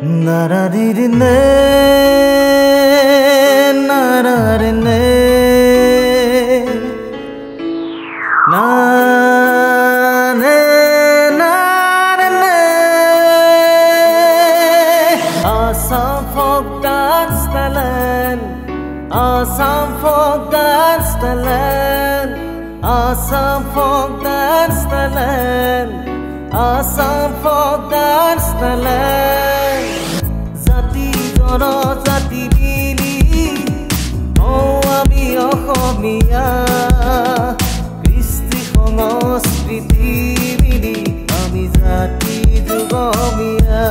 Nararirine, nararine, nane, narane. Assam folk dance talent, Assam folk dance talent, Assam folk dance talent, Assam folk dance talent. Jati joro jati mili, oh ami Ohomia. Kristi সংস্কৃতি mili, ami jati jugomia.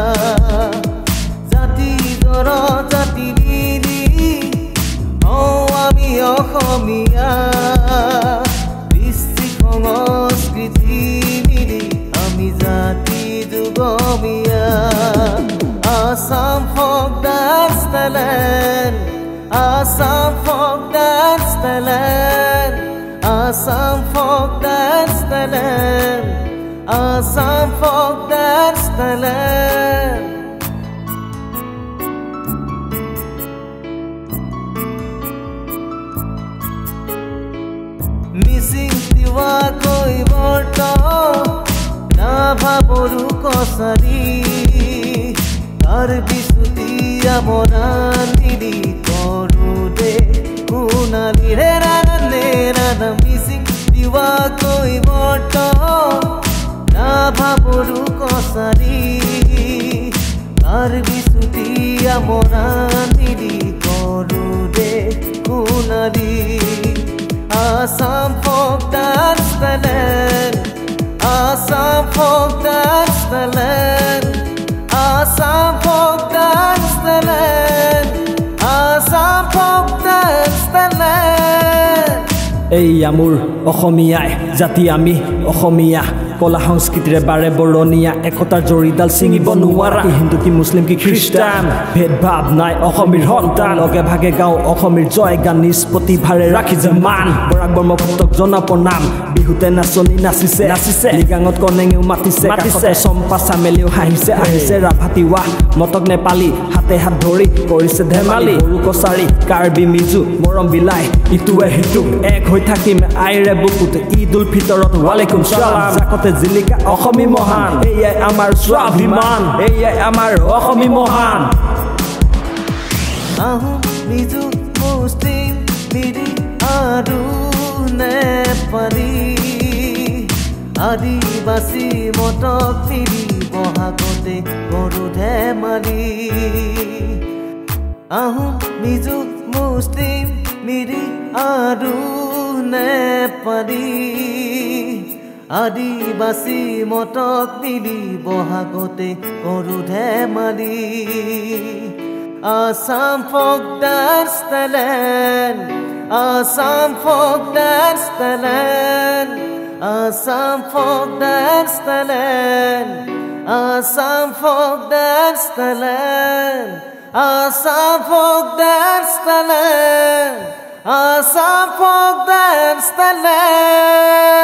Jati joro jati mili, oh ami Ohomia. Kristi সংস্কৃতি mili, ami jati jugomia. Assam folk dance talent, Assam folk dance talent, Assam folk dance talent, Assam folk dance talent. Missing diwa koi borto, Nava boru kosari. Karbi sutiya morandiri korude kunali re rane rana missing diwa koi boto na bhaburu kosari. Karbi sutiya morandiri korude kunali. Assam folk dance talent, Assam folk dance talent, Assam folk dance talent, Assam folk dance talent. এই আমুর অসমীয়াই জাতি আমি অসমীয়া কলা সংস্কৃতিৰে বাৰে বৰণীয়া একতাৰ জৰিদাল ছিঙিব নোৱাৰা হিন্দু কি মুছলিম কি খ্ৰীষ্টান ভেদভাৱ নাই অসমীৰ সন্তান লগে ভাগে গাঁও অসমীৰ জয় গান নিষ্পত্তিভাৰে ৰাখি যে মান বৰাক ব্ৰহ্মপুত্ৰক জনা প্ৰণাম বিহুতে নাচনি নাচিছে নাচিছে লিগাঙত কনেঙেও মাতিছে মাতিছে চম্পা চামেলিও হাঁহিছে আহিছে ৰাভাতিৱা মটক নেপালী হাতে হাত ধৰি কৰিছে ধেমালি বড়ো কছাৰী কাৰ্বি মিজু মৰম বিলাই ইটোৱে সিটোক এক হৈ থাকিম আইৰে বুকুত ঈদ উল ফিতৰত ৱালেকুম সালাম জাকতে জিলিকা অসমী মহান এয়াই আমাৰ স্বাভিমান এয়াই আমাৰ অসমী মহান Ahom mizu muslim miri aru nepali adibasi motok miri bohagote goru dhemali Ahom mizu muslim miri aru nepali adibasi motok miri bohagote goru dhemali Assam folk dance talent, Assam folk dance talent, Assam folk dance talent, Assam folk dance talent, Assam folk dance talent, Assam folk dance talent.